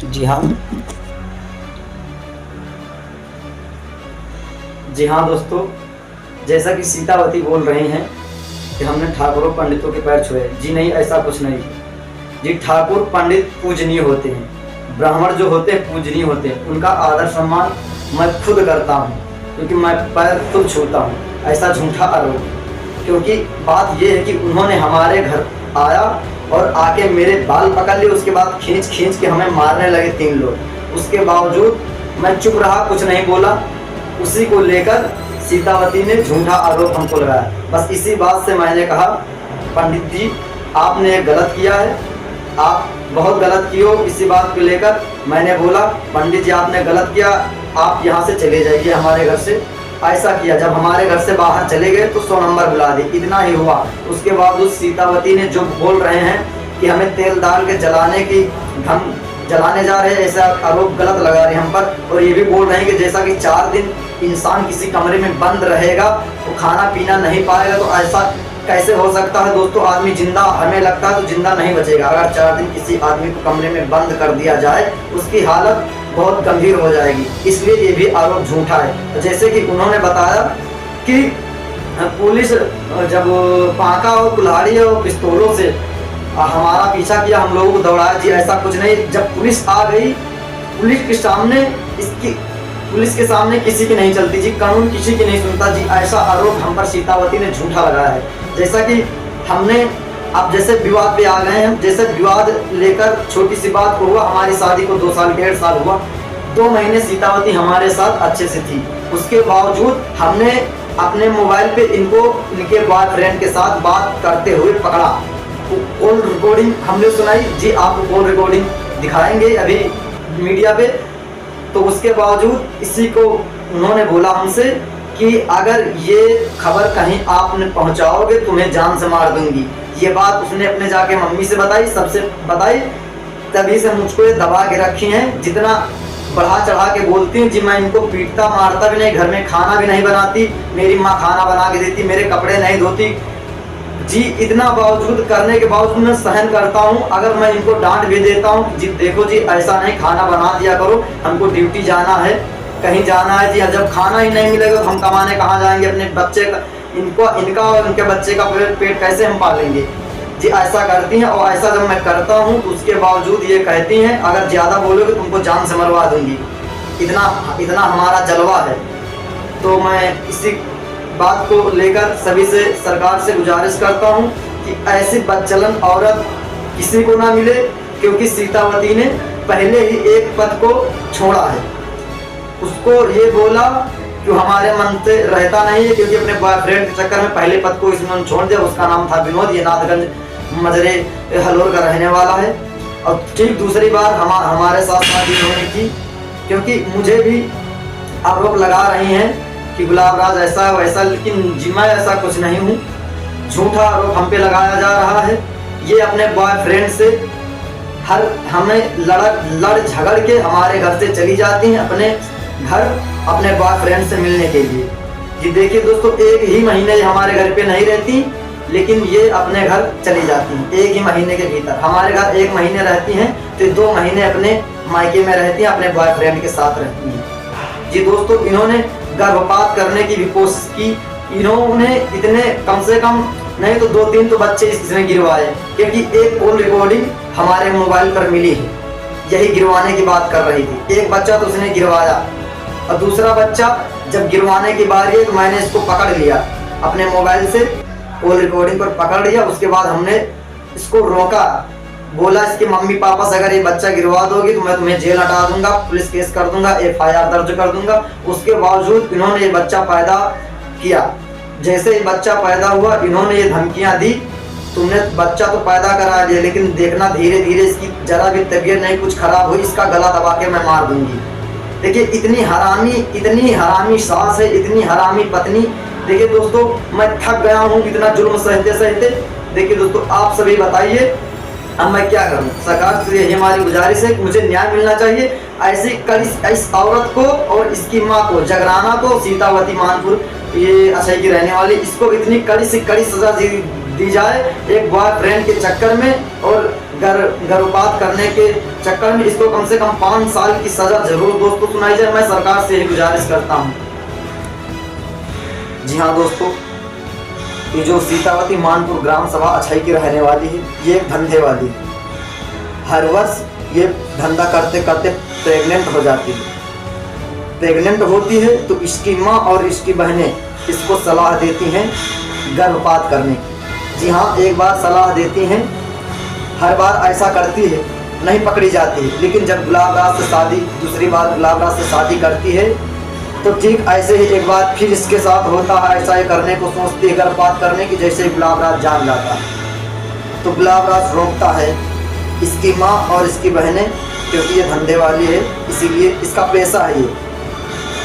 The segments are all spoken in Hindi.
जी हाँ। जी हाँ दोस्तों, जैसा कि सीतावती बोल रहे हैं कि हमने ठाकुरों पंडितों के पैर छुए। जी नहीं, ऐसा कुछ नहीं। जी, ठाकुर पंडित पूजनीय होते हैं, ब्राह्मण जो होते हैं पूजनीय होते हैं। उनका आदर सम्मान मैं खुद करता हूँ, क्योंकि मैं पैर खुद छूता हूँ। ऐसा झूठा आरोप है, क्योंकि बात यह है कि उन्होंने हमारे घर आया और आके मेरे बाल पकड़ लिए, उसके बाद खींच खींच के हमें मारने लगे 3 लोग। उसके बावजूद मैं चुप रहा, कुछ नहीं बोला। उसी को लेकर सीतावती ने झूठा आरोप हमको लगाया। बस इसी बात से मैंने कहा, पंडित जी आपने गलत किया है, आप बहुत गलत किए हो। इसी बात को लेकर मैंने बोला, पंडित जी आपने गलत किया, आप यहाँ से चले जाइए हमारे घर से। ऐसा किया, जब हमारे घर से बाहर चले गए तो 100 नंबर बुला दी। इतना ही हुआ। उसके बावजूद सीतावती ने जो बोल रहे हैं कि हमें तेल डाल के जलाने की, हम जलाने जा रहे हैं, ऐसा आरोप गलत लगा रहे हैं हम पर। और ये भी बोल रहे हैं कि जैसा कि 4 दिन इंसान किसी कमरे में बंद रहेगा तो खाना पीना नहीं पाएगा, तो ऐसा कैसे हो सकता है दोस्तों? आदमी जिंदा हमें लगता है तो जिंदा नहीं बचेगा। अगर 4 दिन किसी आदमी को कमरे में बंद कर दिया जाए, उसकी हालत बहुत गंभीर हो जाएगी। इसलिए ये भी आरोप झूठा है। जैसे कि उन्होंने बताया कि पुलिस जब पाका और कुल्हाड़ी और पिस्तौलों से हमारा पीछा किया, हम लोगों को दौड़ाया। जी ऐसा कुछ नहीं। जब पुलिस आ गई, पुलिस के सामने किसी की नहीं चलती जी, कानून किसी की नहीं सुनता जी। ऐसा आरोप हम पर सीतावती ने झूठा लगाया है। जैसा कि हमने अब जैसे विवाद पे आ गए हैं, जैसे विवाद लेकर छोटी सी बात को हुआ, हमारी शादी को 2 साल 1.5 साल हुआ। 2 महीने सीतावती हमारे साथ अच्छे से थी। उसके बावजूद हमने अपने मोबाइल पे इनको इनके बॉयफ्रेंड के साथ बात करते हुए पकड़ा। कॉल रिकॉर्डिंग हमने सुनाई जी, आपको कॉल रिकॉर्डिंग दिखाएंगे अभी मीडिया पे। तो उसके बावजूद इसी को उन्होंने बोला हमसे कि अगर ये खबर कहीं आपने पहुंचाओगे तुम्हें जान से मार दूंगी। ये बात उसने अपने जाके मम्मी से बताई, सबसे बताई। तभी से मुझको ये दबा के रखी हैं। जितना बढ़ा चढ़ा के बोलती हूँ जी, मैं इनको पीटता मारता भी नहीं, घर में खाना भी नहीं बनाती, मेरी माँ खाना बना के देती, मेरे कपड़े नहीं धोती जी। इतना बावजूद करने के बावजूद मैं सहन करता हूँ। अगर मैं इनको डांट भी देता हूँ जी, देखो जी ऐसा नहीं, खाना बना दिया करो, हमको ड्यूटी जाना है, कहीं जाना है जी। जब खाना ही नहीं मिलेगा तो हम कमाने कहाँ जाएंगे? अपने बच्चे का, इनका और उनके बच्चे का पेट कैसे हम पालेंगे जी? ऐसा करती हैं। और ऐसा जब मैं करता हूँ तो उसके बावजूद ये कहती हैं, अगर ज़्यादा बोलोगे तुमको जान से मरवा दूंगी। इतना हमारा जलवा है। तो मैं इसी बात को लेकर सभी से, सरकार से गुजारिश करता हूं कि ऐसी बदचलन औरत किसी को ना मिले, क्योंकि सीतावती ने पहले ही एक पद को छोड़ा है। उसको ये बोला कि हमारे मन से रहता नहीं है, क्योंकि अपने बॉयफ्रेंड के चक्कर में पहले पद को इसने छोड़ दिया। उसका नाम था विनोद, ये नाथगंज मजरे हलोर का रहने वाला है। और ठीक दूसरी बार हमारे साथ शादी होने की, क्योंकि मुझे भी आरोप लगा रही हैं कि गुलाब राज ऐसा है वैसा, लेकिन जी मैं ऐसा कुछ नहीं हूँ। झूठा आरोप हम पे लगाया जा रहा है। ये अपने बॉयफ्रेंड से हमें लड़ झगड़ के हमारे घर से चली जाती हैं, अपने घर अपने बॉयफ्रेंड से मिलने के लिए। ये देखिए दोस्तों, 1 ही महीने हमारे घर पे नहीं रहती, लेकिन ये अपने घर चली जाती हैं 1 ही महीने के भीतर। हमारे घर 1 महीने रहती हैं तो 2 महीने अपने मायके में रहती हैं, अपने बॉयफ्रेंड के साथ रहती हैं जी। दोस्तों, इन्होंने गर्भपात करने की भी कोशिश की। इन्होंने इतने कम से कम नहीं तो 2-3 तो बच्चे इसने गिरवाए, क्योंकि एक कॉल रिकॉर्डिंग हमारे मोबाइल पर मिली है, यही गिरवाने की बात कर रही थी। एक बच्चा तो उसने गिरवाया, और दूसरा बच्चा जब गिरवाने की बारी है तो मैंने इसको पकड़ लिया, अपने मोबाइल से कॉल रिकॉर्डिंग पर पकड़ लिया। उसके बाद हमने इसको रोका, बोला इसके मम्मी पापा से अगर ये बच्चा गिरवा दोगी तो मैं तुम्हें जेल हटा दूंगा, पुलिस केस कर दूंगा, FIR दर्ज कर दूंगा। उसके बावजूद इन्होंने ये बच्चा पैदा किया। जैसे ये बच्चा पैदा हुआ, इन्होंने ये धमकियां दी, तुमने बच्चा तो पैदा करा दिया, लेकिन देखना धीरे धीरे इसकी जरा भी तबीयत नहीं कुछ खराब हुई, इसका गला दबा के मैं मार दूंगी। देखिए इतनी हरामी सास है, इतनी हरामी पत्नी। देखिए दोस्तों, मैं थक गया हूँ इतना जुल्म सहते सहते। देखिए दोस्तों, आप सभी बताइए अब मैं क्या करूं? सरकार से यही हमारी गुजारिश है कि मुझे न्याय मिलना चाहिए। ऐसी इस औरत को और इसकी माँ को, जगराना को, सीतावती मानपुर ये अछई की रहने वाली, इसको इतनी कड़ी से कड़ी सजा दी जाए। एक बॉयफ्रेंड के चक्कर में और गर्भपात करने के चक्कर में इसको कम से कम 5 साल की सजा जरूर दोस्तों सुनाई जाए। मैं सरकार से यही गुजारिश करता हूँ। जी हाँ दोस्तों, ये जो सीतावती मानपुर ग्राम सभा अछाई की रहने वाली है, ये एक धंधे वाली है। हर वर्ष ये धंधा करते करते प्रेग्नेंट हो जाती है। प्रेग्नेंट होती है तो इसकी माँ और इसकी बहनें इसको सलाह देती हैं गर्भपात करने की। जी हाँ, एक बार सलाह देती हैं, हर बार ऐसा करती है, नहीं पकड़ी जाती है। लेकिन जब गुलाब राज से शादी, दूसरी बार गुलाब राज से शादी करती है तो ठीक ऐसे ही एक बार फिर इसके साथ होता है। ऐसा ही करने को सोचती है गर्भपात करने की, जैसे ही गुलाब राज जान जाता है तो गुलाब राज रोकता है इसकी माँ और इसकी बहनें, क्योंकि ये धंधे वाली है, इसीलिए इसका पैसा है ये।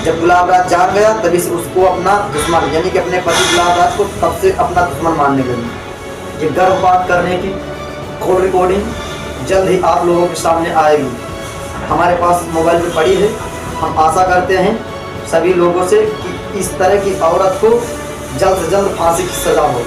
जब गुलाब राज जान गया तभी से उसको अपना दुश्मन, यानी कि अपने पति गुलाब राज को तब से अपना दुश्मन मानने लगी। ये गर्भपात करने की कॉल रिकॉर्डिंग जल्द ही आप लोगों के सामने आएगी। हमारे पास मोबाइल पे पड़ी है। हम आशा करते हैं सभी लोगों से कि इस तरह की औरत को जल्द से जल्द फांसी की सज़ा हो।